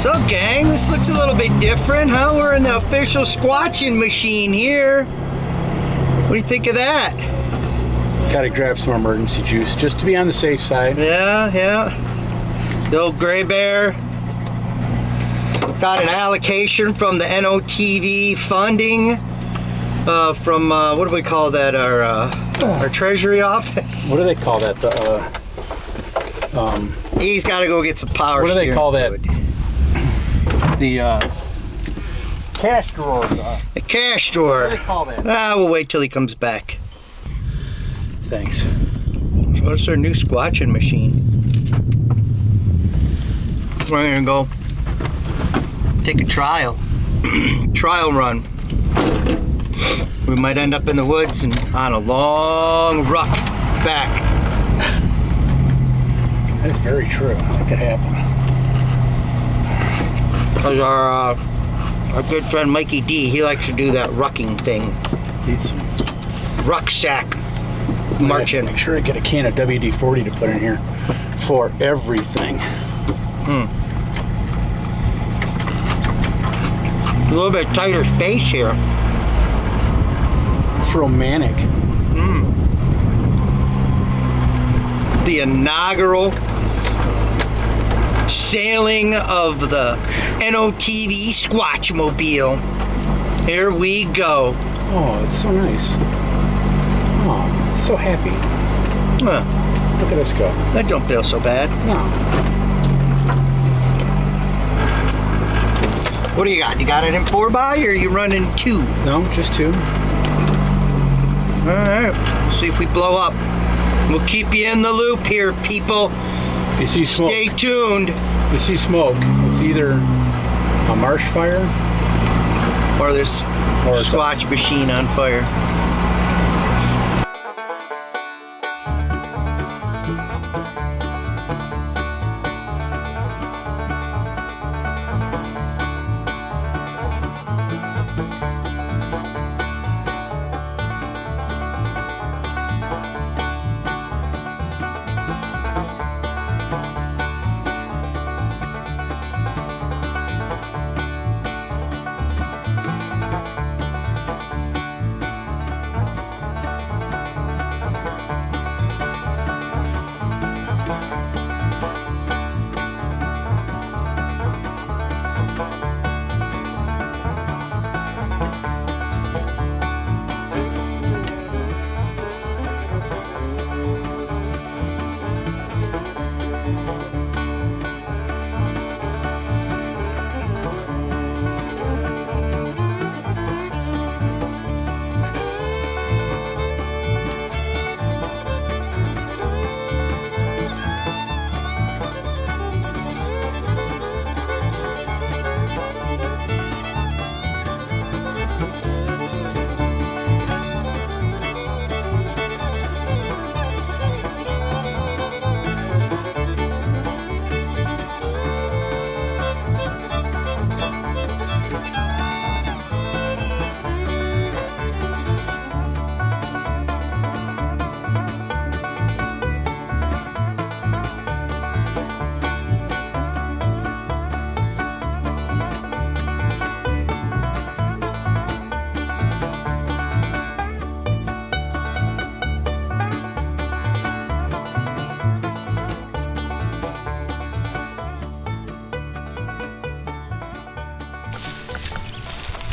So gang, this looks a little bit different, huh? We're in the official Squatchin machine here. What do you think of that? Gotta grab some emergency juice just to be on the safe side. Yeah, yeah. The old gray bear. Got an allocation from the NOTV funding from, what do we call that? Our treasury office. What do they call that? He's got to go get some power. What do they call that? fluid. The cash drawer. The cash drawer. What do they call that? We'll wait till he comes back. Thanks. So it's our new Squatchin machine. We're gonna go take a trial run. We might end up in the woods and on a long ruck back. That's very true. That could happen. Because our good friend Mikey D, he likes to do that rucking thing. He's Rucksack marching. Make sure I get a can of WD-40 to put in here for everything. A little bit tighter space here. It's romantic. The inaugural sailing of the NOTV Squatchmobile. Here we go. Oh, it's so nice. Oh, so happy. Huh. Look at us go. That don't feel so bad. No. What do you got? You got it in 4x or are you running 2? No, just 2. Alright, see if we blow up. We'll keep you in the loop here, people. If you see smoke, Stay tuned. if you see smoke, it's either a marsh fire Or this Squatch machine on fire.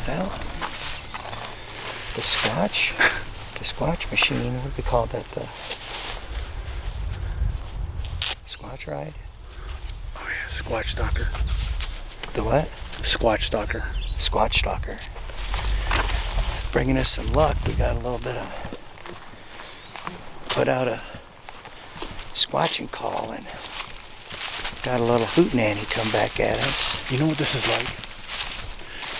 Well, the Squatch machine, what do we call that? The Squatch ride? Oh yeah, Squatch Stalker. The what? Squatch Stalker. Squatch Stalker. Bringing us some luck. We got a little bit of, put out a squatching call and got a little hootenanny come back at us. You know what this is like?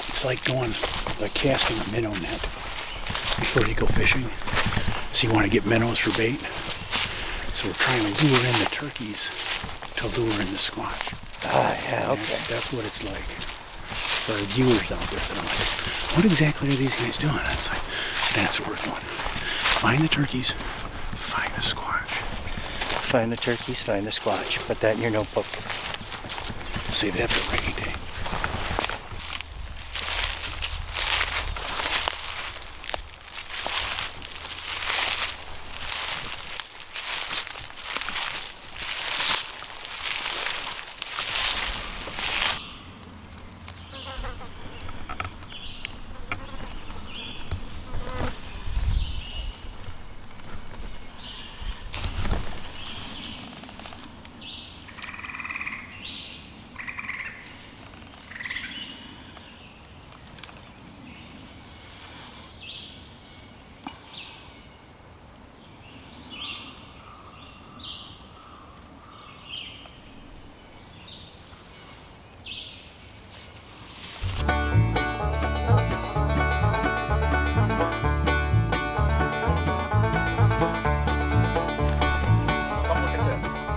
It's like going, like casting a minnow net before you go fishing. So you want to get minnows for bait. So we're trying to lure in the turkeys to lure in the squatch. Ah, yeah, okay. That's what it's like for our viewers out there. That are like, what exactly are these guys doing? It's like, that's what we're doing. Find the turkeys, find the squatch. Find the turkeys, find the squatch. Put that in your notebook. save that for a rainy day.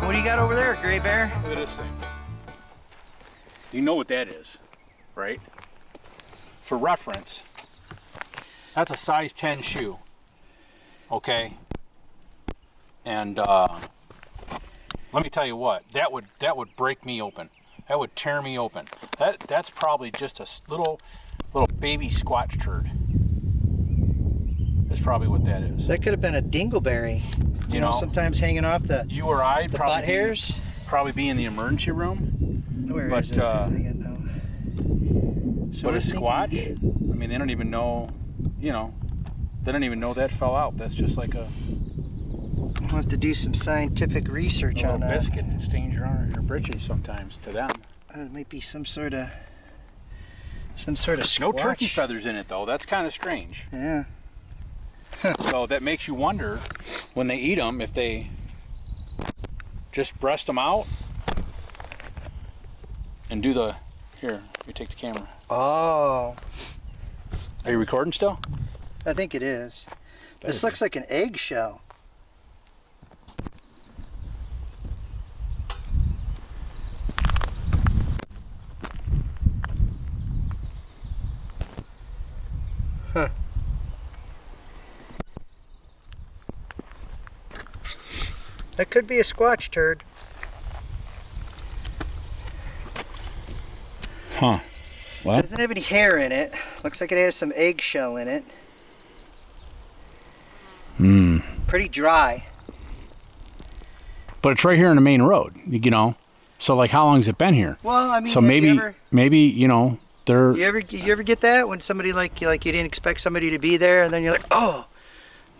What do you got over there, Gray Bear? Look at this thing. You know what that is, right? For reference, that's a size 10 shoe. Okay? And let me tell you what, that would break me open. That would tear me open. That's probably just a little baby squatch turd. That's probably what that is. That could have been a dingleberry. You know, sometimes hanging off the you or I the probably butt hairs. Probably be in the emergency room. Where but, is it? I got no. So but a we're squatch, thinking, I mean, they don't even know, you know, they don't even know that fell out. That's just like a we'll have to do some scientific research on that. biscuit that stains your britches sometimes to them. It might be some sort of squatch. No turkey feathers in it though. That's kind of strange. Yeah. So that makes you wonder when they eat them if they just breast them out and do the here. You take the camera. Oh. Are you recording still? I think it is. This looks like an eggshell. Huh. That could be a squatch turd. Huh. What? Doesn't have any hair in it. Looks like it has some eggshell in it. Pretty dry. But it's right here on the main road, you know. So like, how long has it been here? Well, I mean, so maybe you know they're. You ever get that when somebody like you didn't expect somebody to be there, and then you're like, oh,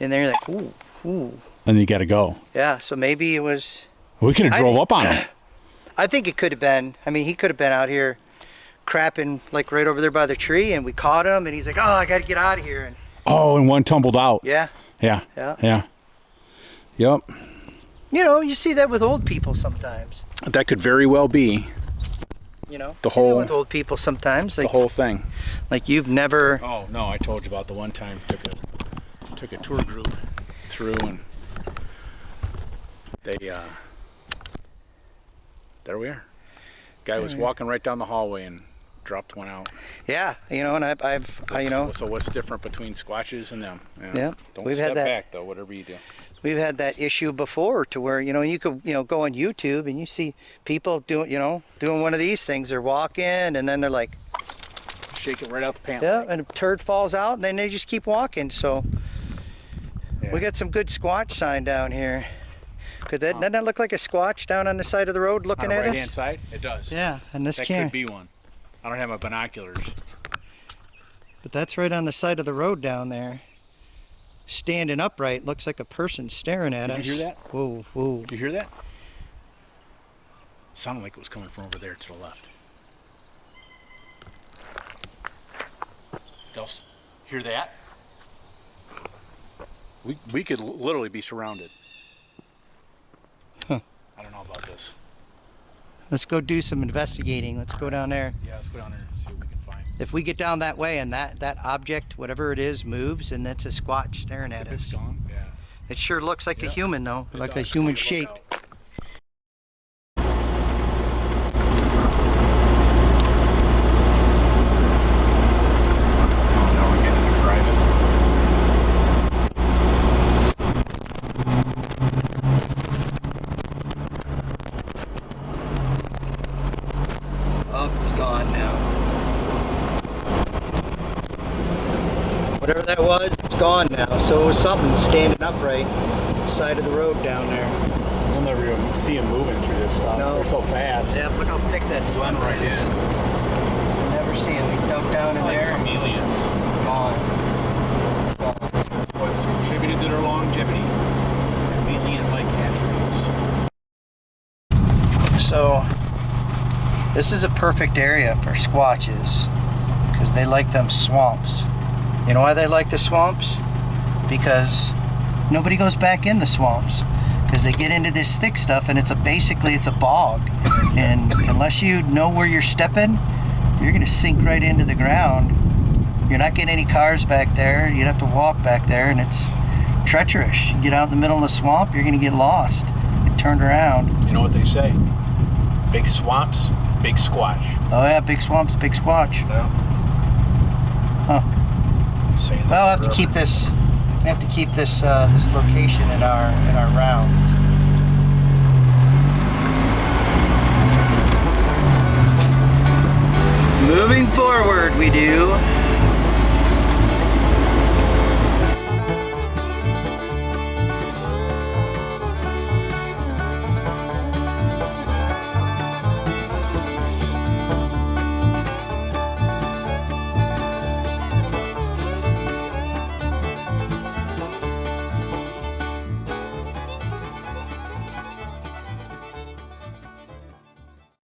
and then you're like, ooh, ooh. And you got to go. Yeah, so maybe it was. We could have drove up on him. I think it could have been. I mean, he could have been out here crapping like right over there by the tree, and we caught him, and he's like, oh, I got to get out of here. And oh, and one tumbled out. yeah. Yeah. Yeah. Yeah. Yep. You know, you see that with old people sometimes. That could very well be. You know, the whole with old people sometimes. Like, the whole thing. Like you've never. Oh no, I told you about the one time took a tour group through and they there we are. Guy was walking right down the hallway and dropped one out. Yeah, you know, and I've you know. So what's different between squatches and them? Yeah. Don't we've step had that, back though, whatever you do. We've had that issue before to where, you know, you could, you know, go on YouTube and you see people doing, you know, doing one of these things. They're walking and then they're like, shake it right out the pant. yeah, and a turd falls out and then they just keep walking. So yeah. We got some good squatch sign down here. Doesn't that look like a squatch down on the side of the road looking on the at us? right-hand side? It does. Yeah, and this that could be one. I don't have my binoculars. But that's right on the side of the road down there. Standing upright, looks like a person staring at us. Did you hear that? Whoa, whoa. Did you hear that? Sounded like it was coming from over there to the left. They'll hear that? We could literally be surrounded. Huh. I don't know about this. Let's go do some investigating. Let's go down there. Yeah, let's go down there and see what we can find. If we get down that way and that object, whatever it is, moves, and that's a squatch staring at us. It's gone. Yeah. It sure looks like a human though, It like does. a human Look shape. out. gone now. Whatever that was, it's gone now. So it was something standing upright side of the road down there. You'll never even see them moving through this stuff. No. They're so fast. Yeah, look how thick that stuff Run right is. in. You'll never see them. You dug down in Like there. chameleons. Gone. That's what's contributed to their longevity. It's chameleon-like attributes. So this is a perfect area for squatches because they like them swamps. You know why they like the swamps? Because nobody goes back in the swamps because they get into this thick stuff and basically it's a bog, and unless you know where you're stepping, you're gonna sink right into the ground. You're not getting any cars back there. You'd have to walk back there, and it's treacherous. You get out in the middle of the swamp, you're gonna get lost. Get turned around. You know what they say? Big swamps, big squatch. Oh yeah, big swamps, big squatch. No. Huh. Saying that Well, I'll have to forever. keep this. We have to keep this this location in our rounds. Moving forward, we do.